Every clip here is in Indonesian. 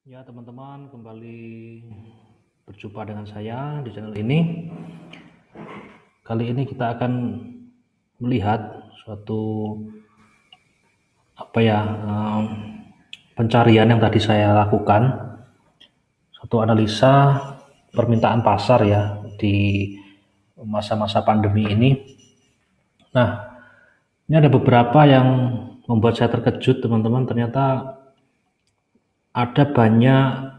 Ya teman-teman, kembali berjumpa dengan saya di channel ini. Kali ini kita akan melihat suatu pencarian yang tadi saya lakukan, suatu analisa permintaan pasar ya di masa-masa pandemi ini. Nah, ini ada beberapa yang membuat saya terkejut teman-teman. Ternyata ada banyak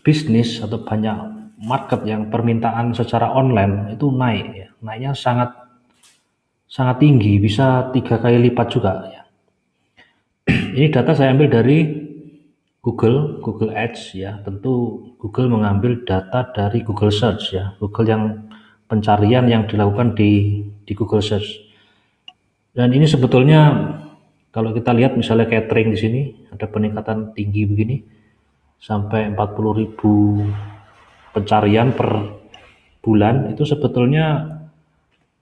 bisnis atau banyak market yang permintaan secara online itu naik ya. Naiknya sangat sangat tinggi, bisa 3 kali lipat juga ya. Ini data saya ambil dari Google Ads ya. Tentu Google mengambil data dari Google Search ya. Google yang pencarian yang dilakukan di Google Search. Dan ini sebetulnya kalau kita lihat misalnya catering di sini ada peningkatan tinggi begini sampai 40.000 pencarian per bulan, itu sebetulnya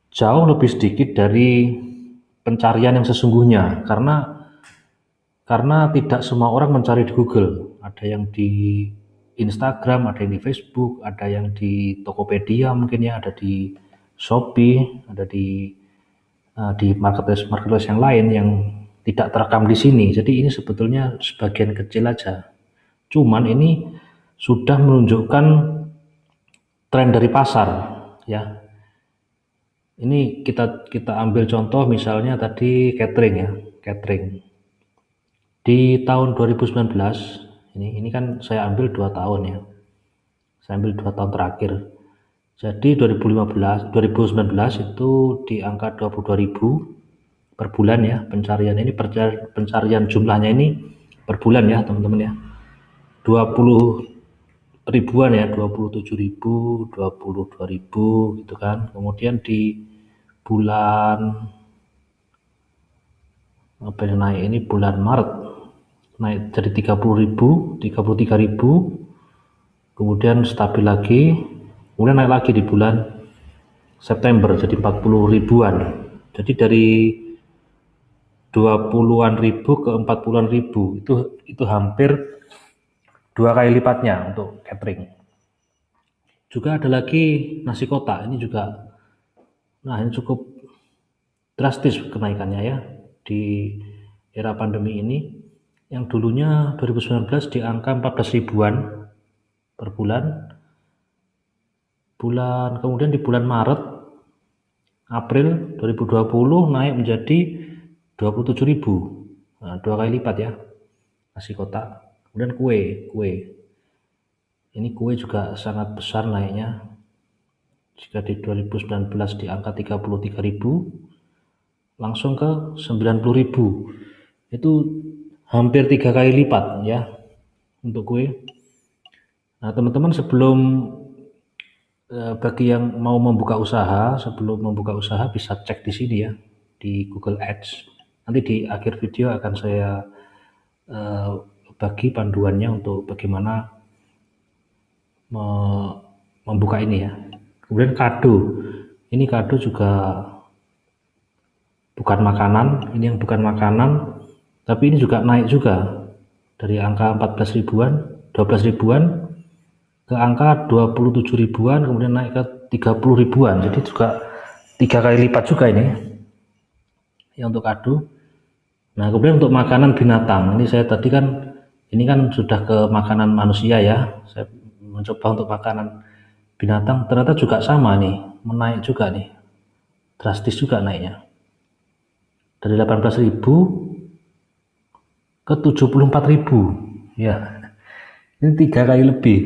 jauh lebih sedikit dari pencarian yang sesungguhnya, karena tidak semua orang mencari di Google. Ada yang di Instagram, ada yang di Facebook, ada yang di Tokopedia mungkin ya, ada di Shopee, ada di marketplace yang lain yang tidak terekam di sini. Jadi ini sebetulnya sebagian kecil aja. Cuman ini sudah menunjukkan tren dari pasar ya. Ini kita ambil contoh misalnya tadi catering ya, catering. Di tahun 2019, ini kan saya ambil 2 tahun ya. Saya ambil 2 tahun terakhir. Jadi 2015, 2019 itu di angka 22.000 per bulan ya pencarian ini, pencarian jumlahnya ini per bulan ya teman-teman ya. 20 ribuan ya, 27.000, 22.000 gitu kan. Kemudian di bulan apa yang naik ini bulan Maret naik jadi 30.000, 33.000, kemudian stabil lagi, kemudian naik lagi di bulan September jadi 40 ribuan. Jadi dari 20-an ribu ke 40-an ribu itu hampir 2 kali lipatnya untuk catering. Juga ada lagi nasi kotak, ini juga, nah ini cukup drastis kenaikannya ya di era pandemi ini. Yang dulunya 2019 di angka 14 ribuan per bulan, kemudian di bulan Maret, April 2020 naik menjadi 27.000. Nah, 2 kali lipat ya nasi kotak. Kemudian kue. Ini kue juga sangat besar naiknya. Jika di 2019 di angka 33.000, langsung ke 90.000. Itu hampir 3 kali lipat ya untuk kue. Nah, teman-teman bagi yang mau membuka usaha, sebelum membuka usaha bisa cek di sini ya, di Google Ads. Nanti di akhir video akan saya bagi panduannya untuk bagaimana membuka ini ya. Kemudian ini kado juga bukan makanan, ini yang bukan makanan, tapi ini juga naik juga dari angka 14 ribuan, 12 ribuan ke angka 27 ribuan, kemudian naik ke 30 ribuan. Jadi juga 3 kali lipat juga ini ya untuk kado. Nah, kemudian untuk makanan binatang, ini kan sudah ke makanan manusia ya. Saya mencoba untuk makanan binatang, ternyata juga sama nih, menaik juga nih, drastis juga naiknya. Dari 18.000 ke 74.000 ya. Ini 3 kali lebih,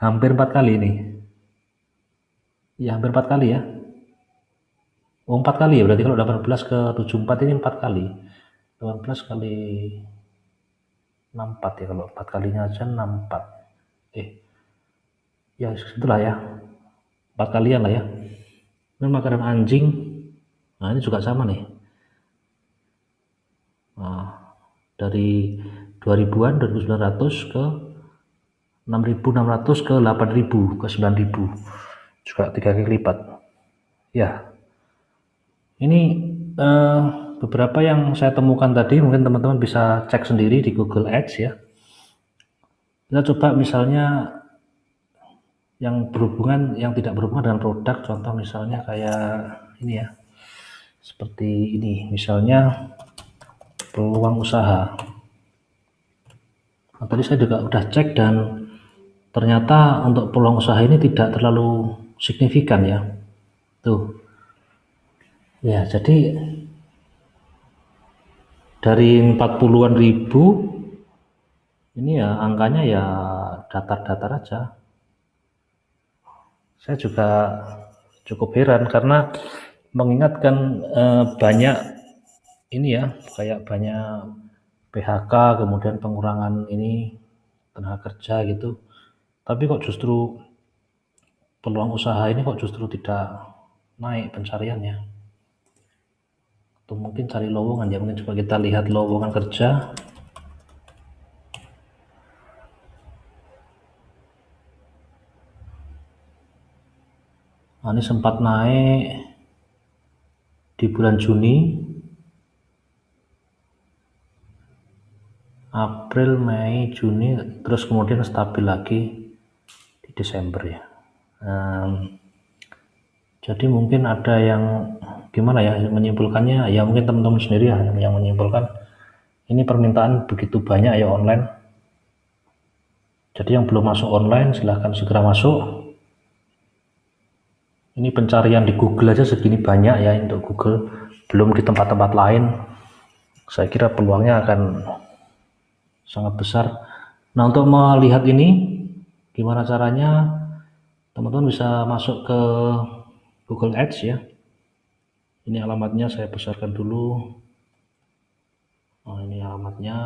hampir 4 kali ini. Ya hampir 4 kali ya. Oh 4 kali ya, berarti kalau 18 ke 74 ini 4 kali. 18 kali 64 ya, kalau 4 kalinya aja 64. Ya setelah ya, 4 kalian lah ya. Dan makanan anjing, nah ini juga sama nih. Nah, dari 2000-an, 2.900 ke 6.600 ke 8.000 ke 9.000, juga 3 kali lipat ya. Ini eh, beberapa yang saya temukan tadi, mungkin teman-teman bisa cek sendiri di Google Ads ya. Kita coba misalnya yang tidak berhubungan dengan produk, contoh misalnya kayak ini ya, seperti ini, misalnya peluang usaha. Nah, tadi saya juga udah cek dan ternyata untuk peluang usaha ini tidak terlalu signifikan ya. Tuh. Ya, jadi dari 40-an ribu ini ya angkanya ya datar-datar aja. Saya juga cukup heran karena mengingatkan banyak ini ya, kayak banyak PHK, kemudian pengurangan ini tenaga kerja gitu. Tapi kok justru peluang usaha ini kok justru tidak naik pencariannya. Atau mungkin cari lowongan ya, mungkin coba kita lihat lowongan kerja. Nah, ini sempat naik di bulan Juni, April, Mei, Juni, terus kemudian stabil lagi di Desember ya. Jadi mungkin ada yang gimana ya menyimpulkannya, ya mungkin teman-teman sendiri ya yang menyimpulkan ini permintaan begitu banyak ya online. Jadi yang belum masuk online silahkan segera masuk. Ini pencarian di Google aja segini banyak ya untuk Google, belum di tempat-tempat lain. Saya kira peluangnya akan sangat besar. Nah, untuk melihat ini gimana caranya, teman-teman bisa masuk ke Google Ads ya. Ini alamatnya saya besarkan dulu. Oh, ini alamatnya.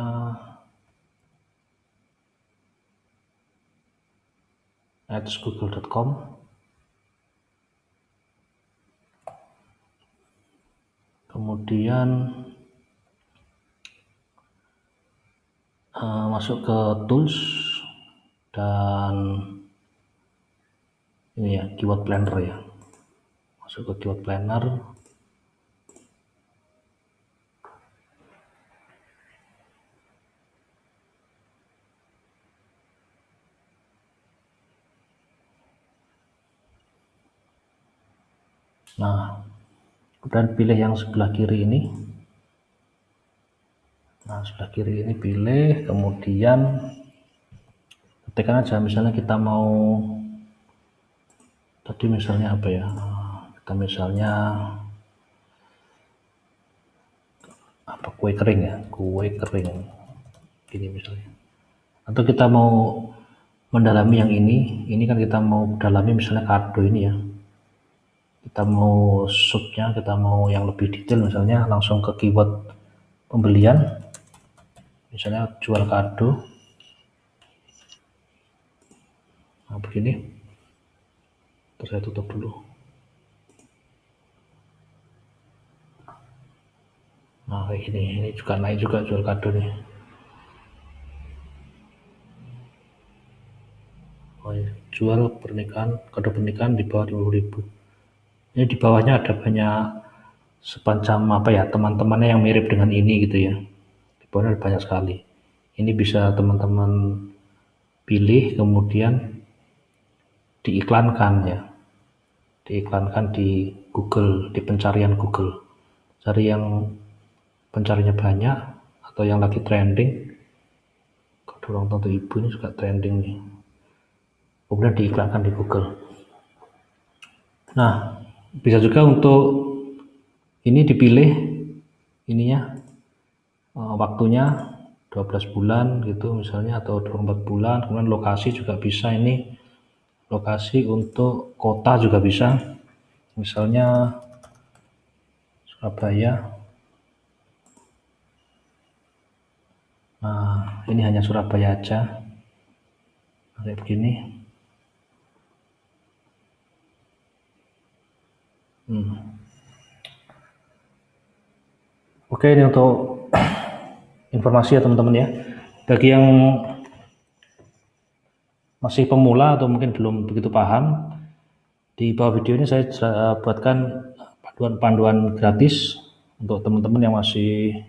adsgoogle.com. Kemudian masuk ke tools dan ini ya keyword planner ya. Masuk ke keyword planner. Nah, kemudian pilih yang sebelah kiri ini. Nah, sebelah kiri ini pilih, kemudian ketikkan aja misalnya kita mau tadi misalnya apa ya, kita misalnya apa, kue kering ya, kue kering ini misalnya, atau kita mau mendalami yang ini kan kita mau dalami misalnya kado ini ya, kita mau subnya, kita mau yang lebih detail misalnya langsung ke keyword pembelian, misalnya jual kado. Nah, begini, terus saya tutup dulu. Nah, kayak gini, ini juga naik juga jual kado nih. Oh, ya. Jual pernikahan, kado pernikahan di bawah 20.000. Ini di bawahnya ada banyak semacam apa ya, teman-temannya yang mirip dengan ini gitu ya. Di bawahnya ada banyak sekali. Ini bisa teman-teman pilih kemudian diiklankan ya. Diiklankan di Google, di pencarian Google. Cari yang pencarinya banyak atau yang lagi trending. Kado ulang tahun ibu ini juga trending nih. Kemudian diiklankan di Google. Nah, bisa juga untuk ini dipilih ininya waktunya 12 bulan gitu misalnya atau 24 bulan, kemudian lokasi juga bisa, ini lokasi untuk kota juga bisa, misalnya Surabaya. Nah, ini hanya Surabaya aja, kayak begini. Oke, ini untuk informasi ya teman-teman ya. Bagi yang masih pemula atau mungkin belum begitu paham, di bawah video ini saya buatkan panduan-panduan gratis untuk teman-teman yang masih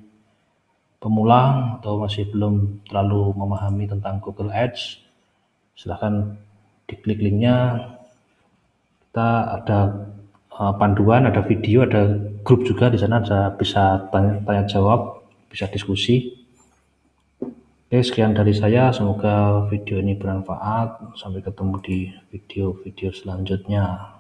pemula atau masih belum terlalu memahami tentang Google Ads. Silahkan diklik linknya. Kita ada panduan, ada video, ada grup juga di sana, bisa tanya jawab, bisa diskusi. Oke, sekian dari saya. Semoga video ini bermanfaat. Sampai ketemu di video-video selanjutnya.